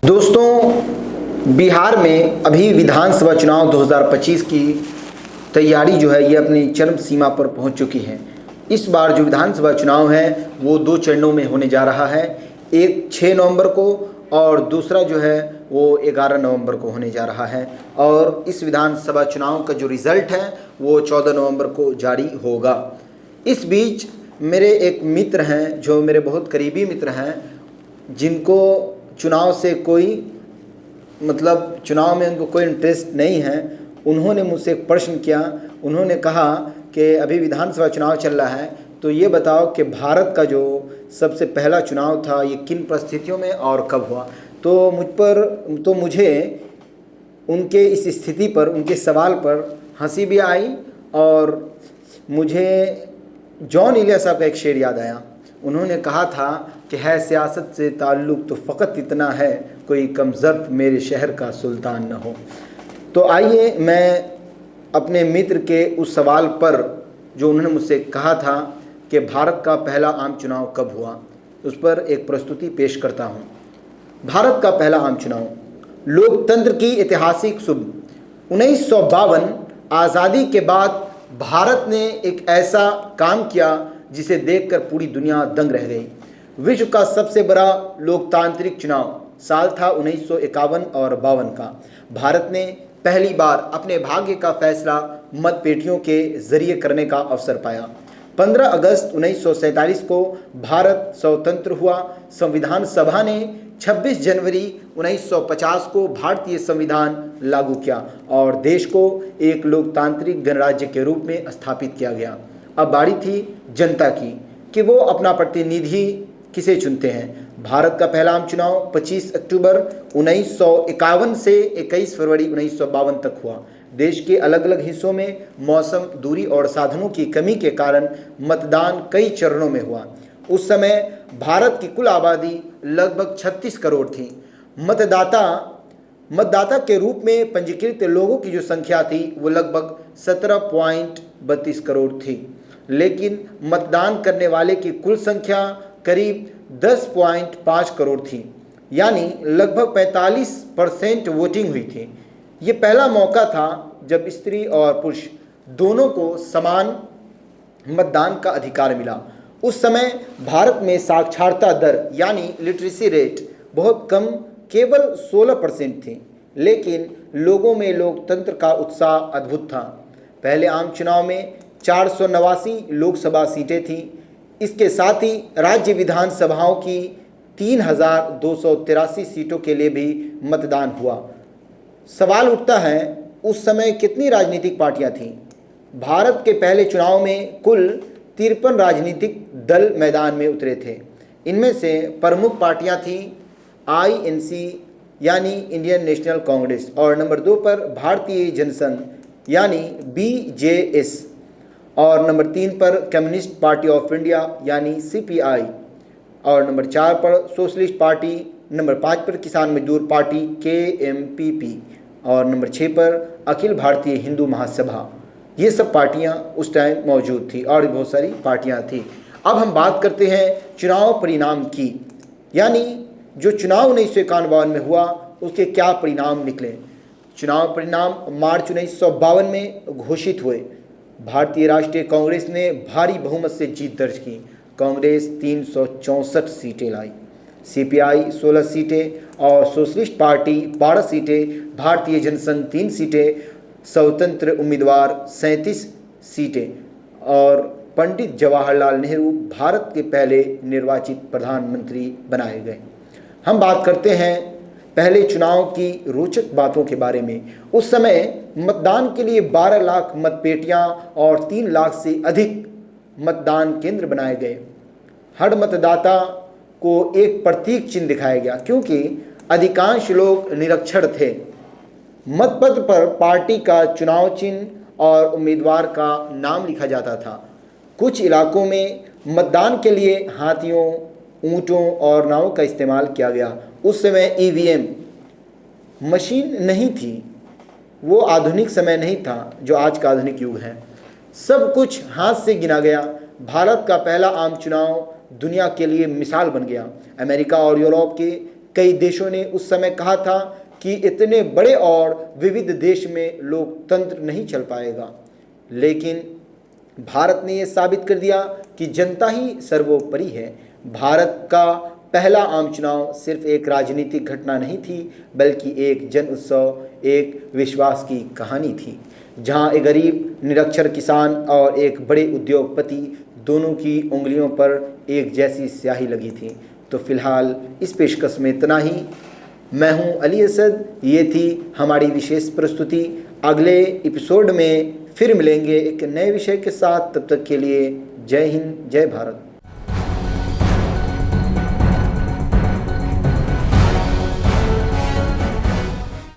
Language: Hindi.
दोस्तों, बिहार में अभी विधानसभा चुनाव 2025 की तैयारी जो है ये अपनी चरम सीमा पर पहुंच चुकी है। इस बार जो विधानसभा चुनाव है वो 2 चरणों में होने जा रहा है। एक 6 नवंबर को और दूसरा जो है वो 11 नवंबर को होने जा रहा है। और इस विधानसभा चुनाव का जो रिज़ल्ट है वो 14 नवंबर को जारी होगा। इस बीच मेरे एक मित्र हैं, जो मेरे बहुत करीबी मित्र हैं, जिनको चुनाव से चुनाव में उनको कोई इंटरेस्ट नहीं है, उन्होंने मुझसे एक प्रश्न किया। उन्होंने कहा कि अभी विधानसभा चुनाव चल रहा है, तो ये बताओ कि भारत का जो सबसे पहला चुनाव था ये किन परिस्थितियों में और कब हुआ। तो मुझे उनके इस स्थिति पर, उनके सवाल पर हंसी भी आई और मुझे जॉन इलिया साहब का एक शेर याद आया। उन्होंने कहा था कि है सियासत से ताल्लुक़ तो फ़कत इतना है, कोई कम ज़र्फ़ मेरे शहर का सुल्तान न हो। तो आइए मैं अपने मित्र के उस सवाल पर, जो उन्होंने मुझसे कहा था कि भारत का पहला आम चुनाव कब हुआ, उस पर एक प्रस्तुति पेश करता हूँ। भारत का पहला आम चुनाव, लोकतंत्र की ऐतिहासिक सुबह 1952। आज़ादी के बाद भारत ने एक ऐसा काम किया जिसे देखकर पूरी दुनिया दंग रह गई। विश्व का सबसे बड़ा लोकतांत्रिक चुनाव, साल था 1951 और 52 का। भारत ने पहली बार अपने भाग्य का फैसला मतपेटियों के जरिए करने का अवसर पाया। 15 अगस्त 1947 को भारत स्वतंत्र हुआ। संविधान सभा ने 26 जनवरी 1950 को भारतीय संविधान लागू किया और देश को एक लोकतांत्रिक गणराज्य के रूप में स्थापित किया गया। अब बारी थी जनता की कि वो अपना प्रतिनिधि किसे चुनते हैं। भारत का पहला आम चुनाव 25 अक्टूबर 1951 से 21 फरवरी 1952 तक हुआ। देश के अलग अलग हिस्सों में मौसम, दूरी और साधनों की कमी के कारण मतदान कई चरणों में हुआ। उस समय भारत की कुल आबादी लगभग 36 करोड़ थी। मतदाता के रूप में पंजीकृत लोगों की जो संख्या थी वो लगभग 17.32 करोड़ थी, लेकिन मतदान करने वाले की कुल संख्या करीब 10.5 करोड़ थी, यानी लगभग 45% वोटिंग हुई थी। ये पहला मौका था जब स्त्री और पुरुष दोनों को समान मतदान का अधिकार मिला। उस समय भारत में साक्षरता दर यानी लिटरेसी रेट बहुत कम, केवल 16% थी, लेकिन लोगों में लोकतंत्र का उत्साह अद्भुत था। पहले आम चुनाव में 489 लोकसभा सीटें थीं। इसके साथ ही राज्य विधानसभाओं की 3283 सीटों के लिए भी मतदान हुआ। सवाल उठता है, उस समय कितनी राजनीतिक पार्टियां थीं? भारत के पहले चुनाव में कुल 53 राजनीतिक दल मैदान में उतरे थे। इनमें से प्रमुख पार्टियां थीं INC यानी इंडियन नेशनल कांग्रेस, और नंबर 2 पर भारतीय जनसंघ यानी BJS, और नंबर 3 पर कम्युनिस्ट पार्टी ऑफ इंडिया यानी CPI, और नंबर 4 पर सोशलिस्ट पार्टी, नंबर 5 पर किसान मजदूर पार्टी KMPP, और नंबर 6 पर अखिल भारतीय हिंदू महासभा। ये सब पार्टियां उस टाइम मौजूद थी और बहुत सारी पार्टियां थी। अब हम बात करते हैं चुनाव परिणाम की, यानी जो चुनाव 1951 में हुआ उसके क्या परिणाम निकले। चुनाव परिणाम मार्च 1952 में घोषित हुए। भारतीय राष्ट्रीय कांग्रेस ने भारी बहुमत से जीत दर्ज की। कांग्रेस 364 सीटें लाई, CPI 16 सीटें और सोशलिस्ट पार्टी 12 सीटें, भारतीय जनसंघ 3 सीटें, स्वतंत्र उम्मीदवार 37 सीटें, और पंडित जवाहरलाल नेहरू भारत के पहले निर्वाचित प्रधानमंत्री बनाए गए। हम बात करते हैं पहले चुनाव की रोचक बातों के बारे में। उस समय मतदान के लिए 12 लाख मतपेटियां और 3 लाख से अधिक मतदान केंद्र बनाए गए। हर मतदाता को एक प्रतीक चिन्ह दिखाया गया, क्योंकि अधिकांश लोग निरक्षर थे। मतपत्र पर पार्टी का चुनाव चिन्ह और उम्मीदवार का नाम लिखा जाता था। कुछ इलाकों में मतदान के लिए हाथियों, ऊँटों और नावों का इस्तेमाल किया गया। उस समय EVM मशीन नहीं थी, वो आधुनिक समय नहीं था जो आज का आधुनिक युग है। सब कुछ हाथ से गिना गया। भारत का पहला आम चुनाव दुनिया के लिए मिसाल बन गया। अमेरिका और यूरोप के कई देशों ने उस समय कहा था कि इतने बड़े और विविध देश में लोकतंत्र नहीं चल पाएगा, लेकिन भारत ने यह साबित कर दिया कि जनता ही सर्वोपरि है। भारत का पहला आम चुनाव सिर्फ एक राजनीतिक घटना नहीं थी, बल्कि एक जन उत्सव, एक विश्वास की कहानी थी, जहां एक गरीब निरक्षर किसान और एक बड़े उद्योगपति दोनों की उंगलियों पर एक जैसी स्याही लगी थी। तो फिलहाल इस पेशकश में इतना ही। मैं हूं अली असद, ये थी हमारी विशेष प्रस्तुति। अगले एपिसोड में फिर मिलेंगे एक नए विषय के साथ। तब तक के लिए जय हिंद, जय भारत।